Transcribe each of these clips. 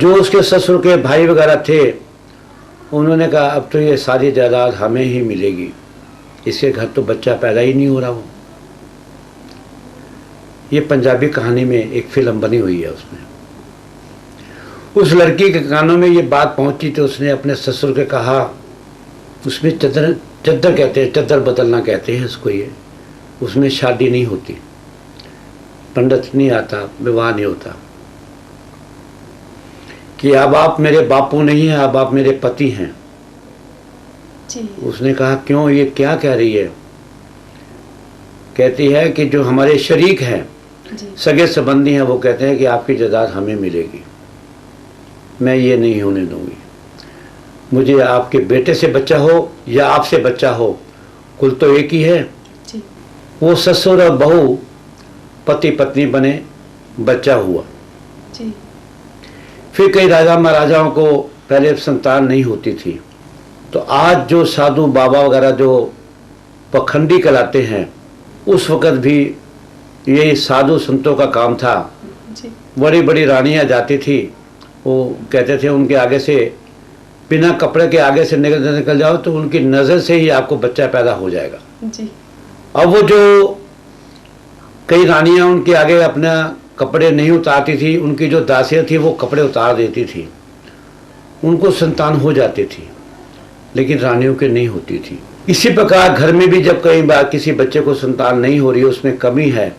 जो उसके ससुर के भाई वगैरह थे उन्होंने कहा अब तो ये सारी जायदाद हमें ही मिलेगी, इसके घर तो बच्चा पैदा ही नहीं हो रहा। वो ये पंजाबी कहानी में एक फिल्म बनी हुई है, उसमें उस लड़की के कानों में ये बात पहुंची तो उसने अपने ससुर के कहा, उसमें चद्दर कहते हैं, चद्दर बदलना कहते हैं इसको, ये उसमें शादी नहीं होती, पंडित नहीं आता, विवाह नहीं होता, कि अब आप मेरे बापू नहीं हैं, अब आप मेरे पति हैं जी। उसने कहा क्यों, ये क्या कह रही है? कहती है कि जो हमारे शरीक हैं, सगे संबंधी हैं, वो कहते हैं कि आपकी जायदाद हमें मिलेगी, मैं ये नहीं होने दूंगी। मुझे आपके बेटे से बच्चा हो या आपसे बच्चा हो, कुल तो एक ही है। जी। वो ससुर और बहू पति पत्नी बने, बच्चा हुआ। जी। फिर कई राजा महाराजाओं को पहले संतान नहीं होती थी, तो आज जो साधु बाबा वगैरह जो पखंडी कहलाते हैं, उस वक़्त भी ये साधु संतों का काम था। बड़ी बड़ी रानियां जाती थी, वो कहते थे उनके आगे से बिना कपड़े के आगे से निकल जाओ तो उनकी नज़र से ही आपको बच्चा पैदा हो जाएगा जी। अब वो जो कई रानियां उनके आगे अपना कपड़े नहीं उतारती थी, उनकी जो दासियां थी वो कपड़े उतार देती थी, उनको संतान हो जाती थी, लेकिन रानियों के नहीं होती थी। इसी प्रकार घर में भी जब कई बार किसी बच्चे को संतान नहीं हो रही, उसमें कमी है,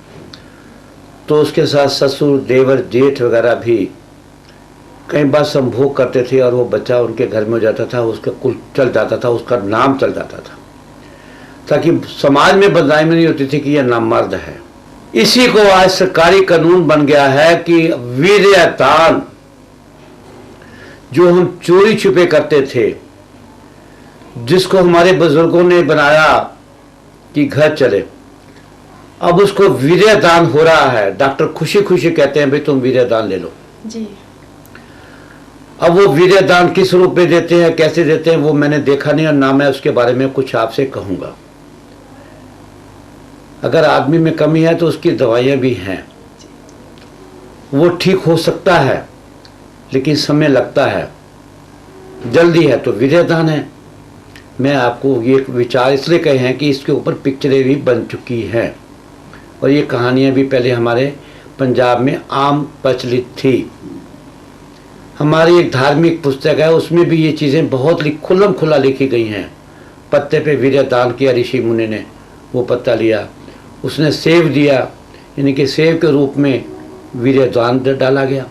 तो उसके साथ ससुर देवर जेठ वगैरह भी कई बार संभोग करते थे और वो बच्चा उनके घर में हो जाता था, उसका कुल चल जाता था, उसका नाम चल जाता था, ताकि समाज में बदनामी नहीं होती थी कि यह नामर्द है। इसी को आज सरकारी कानून बन गया है कि वीर्यदान जो हम चोरी छुपे करते थे, जिसको हमारे बुजुर्गों ने बनाया कि घर चले, अब उसको वीर्यदान हो रहा है। डॉक्टर खुशी खुशी कहते हैं भाई तुम वीर्यदान ले लो जी। अब वो वीर्यदान किस रूप में देते हैं, कैसे देते हैं, वो मैंने देखा नहीं और ना मैं उसके बारे में कुछ आपसे कहूंगा। अगर आदमी में कमी है तो उसकी दवाइयां भी हैं, वो ठीक हो सकता है, लेकिन समय लगता है। जल्दी है तो वीर्यदान है। मैं आपको ये विचार इसलिए कहे हैं कि इसके ऊपर पिक्चरें भी बन चुकी हैं और ये कहानियां भी पहले हमारे पंजाब में आम प्रचलित थी। हमारी एक धार्मिक पुस्तक है, उसमें भी ये चीज़ें बहुत खुल्लम खुल्ला लिखी गई हैं। पत्ते पे वीर्यदान किया ऋषि मुनि ने, वो पत्ता लिया, उसने सेव दिया, यानी कि सेव के रूप में वीर्यदान डाला गया।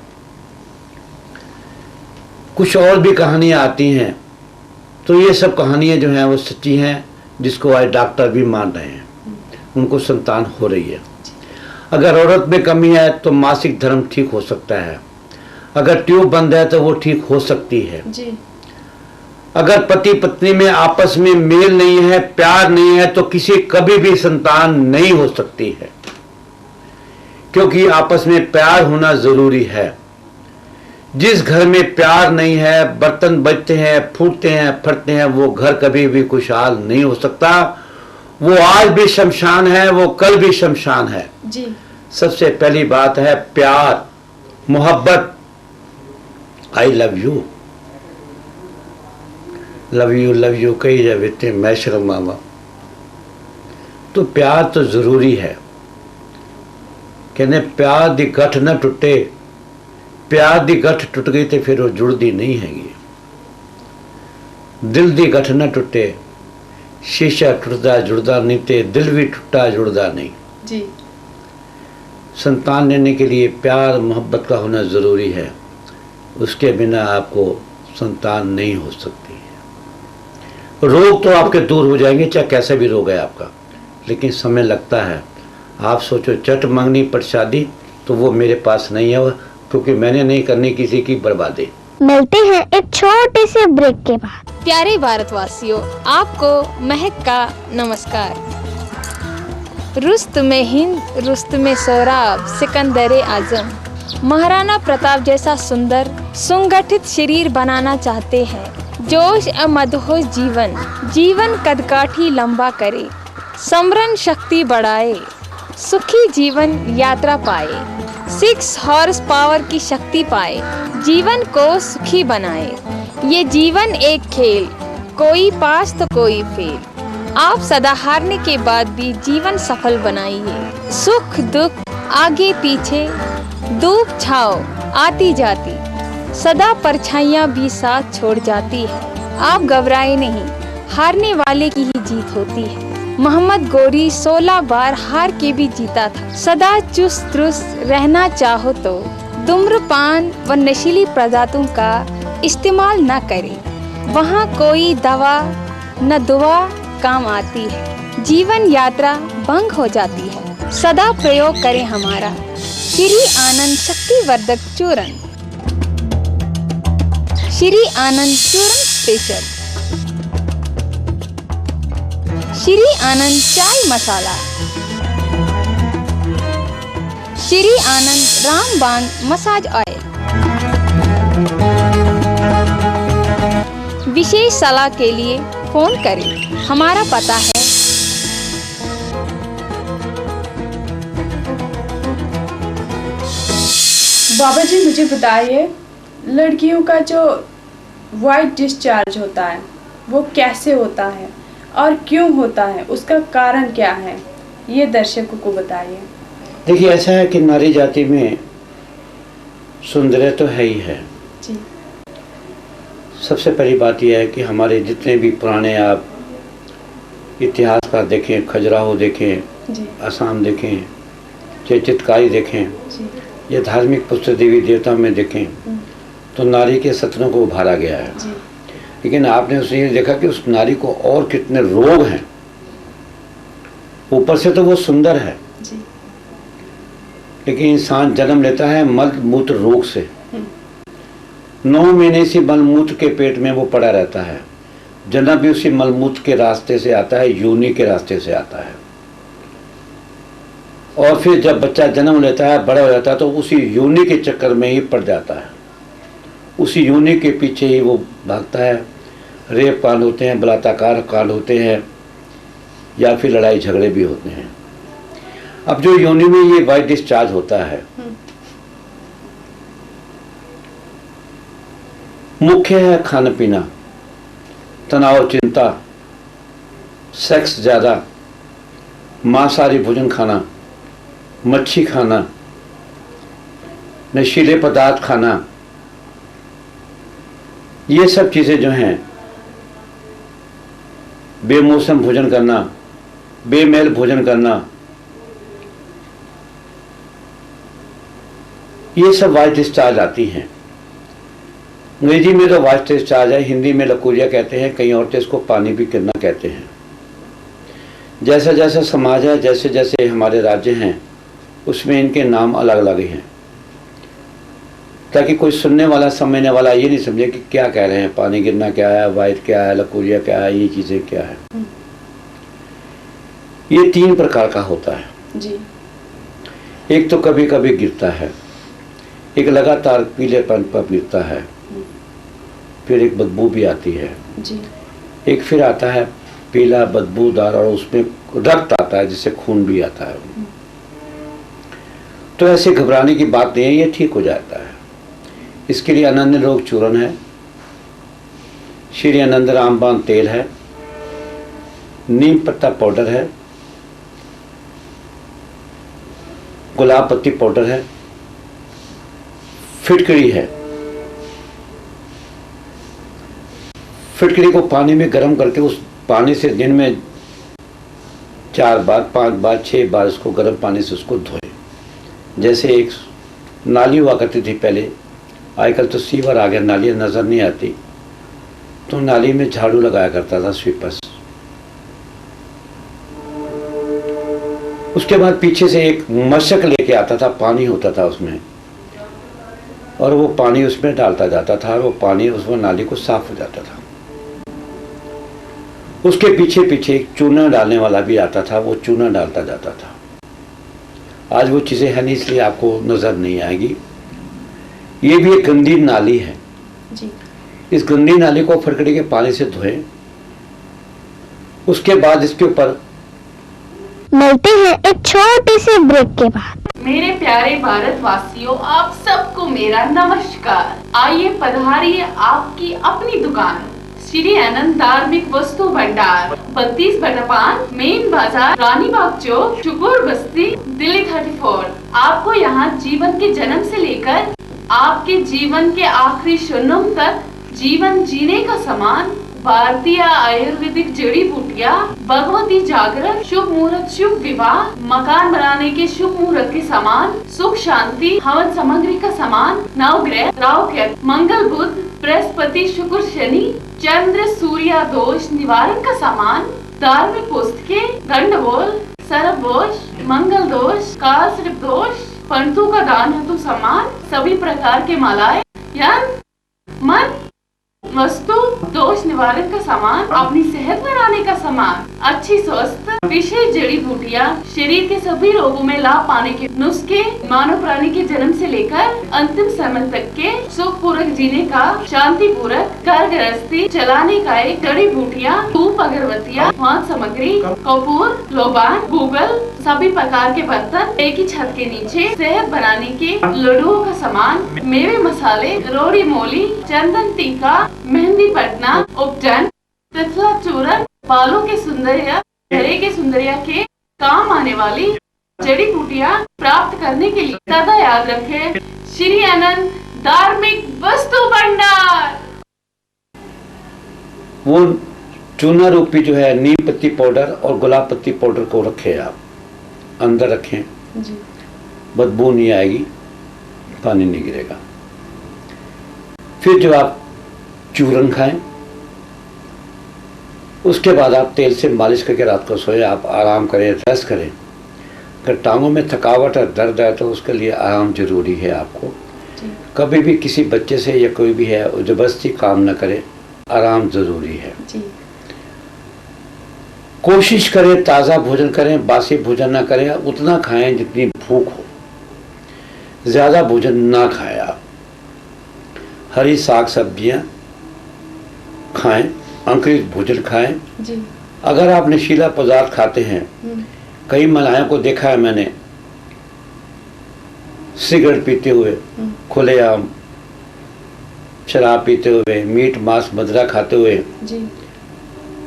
कुछ और भी कहानियाँ आती हैं, तो ये सब कहानियाँ जो हैं वो सच्ची हैं, जिसको आज डॉक्टर भी मान रहे हैं, उनको संतान हो रही है। अगर औरत में कमी है तो मासिक धर्म ठीक हो सकता है, अगर ट्यूब बंद है तो वो ठीक हो सकती है जी। अगर पति पत्नी में आपस में मेल नहीं है, प्यार नहीं है, तो किसी कभी भी संतान नहीं हो सकती है, क्योंकि आपस में प्यार होना जरूरी है। जिस घर में प्यार नहीं है, बर्तन बजते हैं, फूटते हैं, फटते हैं, वो घर कभी भी खुशहाल नहीं हो सकता। वो आज भी शमशान है, वो कल भी शमशान है जी। सबसे पहली बात है प्यार, मोहब्बत। I love you, love you कही जाते मैं शर्मावा, तो प्यार तो जरूरी है। कहने प्यार दी गठ न टुटे, प्यार दी गठ टुट गई तो फिर वो जुड़दी नहीं हैगी। दिल दी गठ न टुटे, शीशा टुटदा जुड़दा नहीं, ते दिल भी टुटा जुड़दा नहीं जी। संतान लेने के लिए प्यार मोहब्बत का होना ज़रूरी है, उसके बिना आपको संतान नहीं हो सकती है। रोग तो आपके दूर हो जाएंगे, चाहे कैसा भी रोग है आपका, लेकिन समय लगता है। आप सोचो चट मांगनी प्रसादी, तो वो मेरे पास नहीं है, क्योंकि मैंने नहीं करनी किसी की बर्बादी। मिलते हैं एक छोटे से ब्रेक के बाद। प्यारे भारतवासियों, आपको महक का नमस्कार। रुस्त में हिंद, रुस्त में सोराब, सिकंदर आजम, महाराणा प्रताप जैसा सुंदर सुगठित शरीर बनाना चाहते हैं। जोश मदहोश जीवन, जीवन कदकाठी लंबा करे, समरण शक्ति बढ़ाए, सुखी जीवन यात्रा पाए, 6 हॉर्स पावर की शक्ति पाए, जीवन को सुखी बनाए। ये जीवन एक खेल, कोई पास तो कोई फेल। आप सदा हारने के बाद भी जीवन सफल बनाइए। सुख दुख आगे पीछे, धूप छाओ आती जाती, सदा परछाइयाँ भी साथ छोड़ जाती है। आप घबराए नहीं, हारने वाले की ही जीत होती है। मोहम्मद गौरी 16 बार हार के भी जीता था। सदा चुस्त दुरुस्त रहना चाहो तो धूम्रपान व नशीली पदार्थों का इस्तेमाल न करें। वहाँ कोई दवा न दुआ काम आती है। जीवन यात्रा भंग हो जाती है। सदा प्रयोग करें हमारा श्री आनंद शक्तिवर्धक चूर्ण। श्री आनंद चूर्ण स्पेशल, श्री आनंद चाय मसाला, श्री आनंद रामबाण मसाज ऑयल। विशेष सलाह के लिए फोन करें। हमारा पता है बाबा जी, मुझे बताइए, लड़कियों का जो वाइट डिस्चार्ज होता है वो कैसे होता है और क्यों होता है, उसका कारण क्या है, ये दर्शकों को बताइए। देखिए, ऐसा है कि नारी जाति में सौंदर्य तो है ही है जी। सबसे पहली बात यह है कि हमारे जितने भी पुराने आप इतिहास पर देखें, खजुराहो देखें जी। असम देखें, चाहे चित्रकारी देखें जी। या धार्मिक पुस्तक देवी देवता में देखें, तो नारी के सपनों को उभारा गया है। जी। लेकिन आपने उसने ये देखा कि उस नारी को और कितने रोग हैं। ऊपर से तो वो सुंदर है, जी। लेकिन इंसान जन्म लेता है मल मूत्र रोग से। 9 महीने से मलमूत्र के पेट में वो पड़ा रहता है। जन्म भी उसी मलमूत्र के रास्ते से आता है, योनि के रास्ते से आता है। और फिर जब बच्चा जन्म लेता है, बड़ा हो जाता है, तो उसी योनि के चक्कर में ही पड़ जाता है। उसी योनि के पीछे ही वो भागता है। रेप कांड होते हैं, बलात्कार कांड होते हैं, या फिर लड़ाई झगड़े भी होते हैं। अब जो योनि में ये वाइट डिस्चार्ज होता है, मुख्य है खाना पीना, तनाव, चिंता, सेक्स ज़्यादा, मांसाहारी भोजन खाना, मच्छी खाना, नशीले पदार्थ खाना, ये सब चीज़ें जो हैं, बेमौसम भोजन करना, बेमेल भोजन करना, ये सब वाइट डिस्चार्ज आती हैं। अंग्रेजी में तो वाइट डिस्चार्ज है, हिंदी में लकूरिया कहते हैं, कई औरतें इसको पानी भी गिरना कहते हैं। जैसा जैसा समाज है, जैसे जैसे हमारे राज्य हैं, उसमें इनके नाम अलग अलग हैं, ताकि कोई सुनने वाला समझने वाला ये नहीं समझे कि क्या कह रहे हैं। पानी गिरना क्या है, वाइट क्या है, लकूरिया क्या है, ये चीज़ें क्या है। ये 3 प्रकार का होता है जी। एक तो कभी कभी गिरता है, एक लगातार पीलेपन पर गिरता है, फिर एक बदबू भी आती है जी। एक फिर आता है पीला बदबूदार, और उसमें रक्त आता है जिससे खून भी आता है। तो ऐसे घबराने की बात नहीं है, ये ठीक हो जाता है। इसके लिए अनन्य रोग चूर्ण है, श्री आनंद रामबाण तेल है, नीम पत्ता पाउडर है, गुलाब पत्ती पाउडर है, फिटकरी है। फिटकरी को पानी में गर्म करके उस पानी से दिन में 4 बार 5 बार 6 बार उसको गर्म पानी से उसको धोए। जैसे एक नाली हुआ करती थी पहले, आजकल तो सीवर आ गया, नालियाँ नज़र नहीं आती, तो नाली में झाड़ू लगाया करता था स्वीपर। उसके बाद पीछे से एक मशक लेके आता था, पानी होता था उसमें, और वो पानी उसमें डालता जाता था, और वो पानी उसमें नाली को साफ हो जाता था। उसके पीछे पीछे एक चूना डालने वाला भी आता था, वो चूना डालता जाता था। आज वो चीज़ें हैं नहीं, इसलिए आपको नज़र नहीं आएगी। ये भी एक गंदी नाली है जी। इस गंदी नाली को फिटकरी के पानी से धोएं। उसके बाद इसके ऊपर मिलते हैं एक छोटे से ब्रेक के बाद। मेरे प्यारे भारतवासियों, आप सबको मेरा नमस्कार। आइए पधारिए आपकी अपनी दुकान श्री आनंद धार्मिक वस्तु भंडार, 32 बटापान, मेन बाजार, रानी बाग चौक, चुकूर बस्ती, दिल्ली 34। आपको यहाँ जीवन के जन्म से लेकर आपके जीवन के आखिरी क्षणों तक जीवन जीने का सामान, भारतीय आयुर्वेदिक जड़ी बूटियाँ, भगवती जागरण, शुभ मुहूर्त, शुभ विवाह, मकान बनाने के शुभ मुहूर्त के सामान, सुख शांति, हवन सामग्री का सामान, नवग्रह, राहु केतु, मंगल बुध, बृहस्पति, शुक्र, शनि, चंद्र, सूर्य दोष निवारण का सामान, धार्मिक पुस्तकें, गंडबोल, सर्पदोष, मंगल दोष, काल सर्प दोष, पंतु का दान हेतु सामान, सभी प्रकार के मालाएं, यंत्र, मंत्र, वस्तु, दोष निवारण का सामान, अपनी सेहत बनाने का सामान, अच्छी स्वस्थ विशेष जड़ी बूटियाँ, शरीर के सभी रोगों में लाभ पाने के नुस्खे, मानव प्राणी के जन्म से लेकर अंतिम समय तक के सुख पूर्वक जीने का, शांति पूर्वक घर गृहस्थी चलाने का एक जड़ी बूटियाँ, धूप, अगरबत्तियाँ, वाहन सामग्री, कपूर, लोबान, गूगल, सभी प्रकार के बर्तन, एक ही छत के नीचे सेहत बनाने के लड्डुओं का सामान, मेवे मसाले, रोड़ी मोली, चंदन टीका, मेहंदी पटना, उपटन, तिथला चूरन, बालों के सुंदरिया, चेहरे के सुंदरिया के काम आने वाली जड़ी बूटियाँ प्राप्त करने के लिए सदा याद रखें श्री आनंद धार्मिक वस्तु भंडार। वो चूना रूपी जो है नीम पत्ती पाउडर और गुलाब पत्ती पाउडर को रखें, आप अंदर रखें जी। बदबू नहीं आएगी, पानी नहीं गिरेगा। फिर जो आप चूरन खाएं, उसके बाद आप तेल से मालिश करके रात को सोएं, आप आराम करें, रेस्ट करें। अगर टांगों में थकावट और दर्द है तो उसके लिए आराम जरूरी है आपको। कभी भी किसी बच्चे से या कोई भी है जबरदस्ती काम न करें, आराम जरूरी है जी। कोशिश करें ताज़ा भोजन करें, बासी भोजन ना करें, उतना खाएं जितनी भूख हो, ज़्यादा भोजन ना खाएं। आप हरी साग सब्जियां खाएं, अंकुरित भोजन खाएं। जी। अगर आप नशीला पदार्थ खाते हैं, कई महिलाओं को देखा है मैंने सिगरेट पीते हुए, खुलेआम शराब पीते हुए, मीट मांस मदिरा खाते हुए। जी।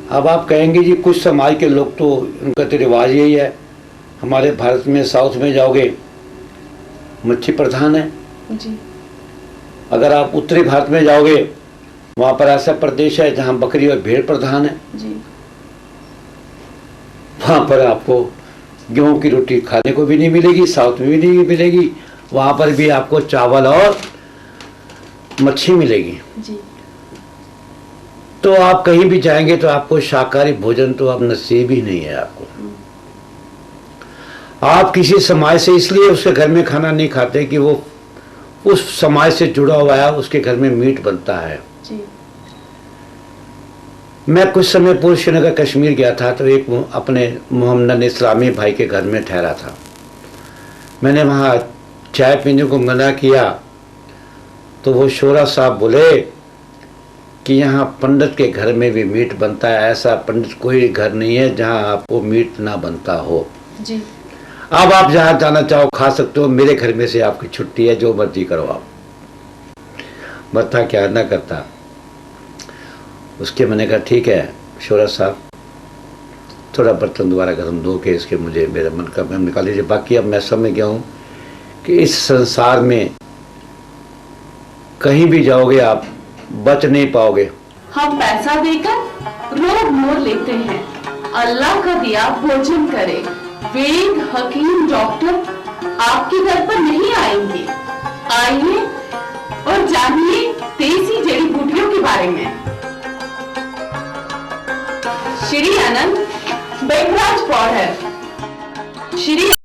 अब आप कहेंगे जी कुछ समाज के लोग तो उनका तो रिवाज यही है, हमारे भारत में साउथ में जाओगे मच्छी प्रधान है। जी। अगर आप उत्तरी भारत में जाओगे वहाँ पर ऐसा प्रदेश है जहाँ बकरी और भेड़ प्रधान है। जी। वहाँ पर आपको गेहूं की रोटी खाने को भी नहीं मिलेगी, साउथ में भी नहीं मिलेगी, वहाँ पर भी आपको चावल और मच्छी मिलेगी। जी। तो आप कहीं भी जाएंगे तो आपको शाकाहारी भोजन तो अब नसीब ही नहीं है आपको। आप किसी समाज से इसलिए उसके घर में खाना नहीं खाते कि वो उस समाज से जुड़ा हुआ है, उसके घर में मीट बनता है। जी। मैं कुछ समय पूर्व श्रीनगर कश्मीर गया था तो एक अपने मोहम्मदन इस्लामी भाई के घर में ठहरा था। मैंने वहाँ चाय पीने को मना किया तो वो शोरा साहब बोले कि यहाँ पंडित के घर में भी मीट बनता है, ऐसा पंडित कोई घर नहीं है जहाँ आपको मीट ना बनता हो। जी। अब आप जहाँ जाना चाहो खा सकते हो, मेरे घर में से आपकी छुट्टी है, जो मर्जी करो आप। बता क्या ना करता। उसके मैंने कहा ठीक है शोरा साहब, थोड़ा बर्तन दोबारा गर्म धो के इसके मुझे मेरे मन का मैं निकाल लीजिए। बाकी अब मैं समझ गया हूँ कि इस संसार में कहीं भी जाओगे आप बच नहीं पाओगे। हम पैसा देकर रोग मोल लेते हैं, अल्लाह का दिया भोजन करें। वेद, हकीम, डॉक्टर आपके घर पर नहीं आएंगे। आइए और जानिए देसी जड़ी बूटियों के बारे में। श्री आनंद बेगराज पाउडर, श्री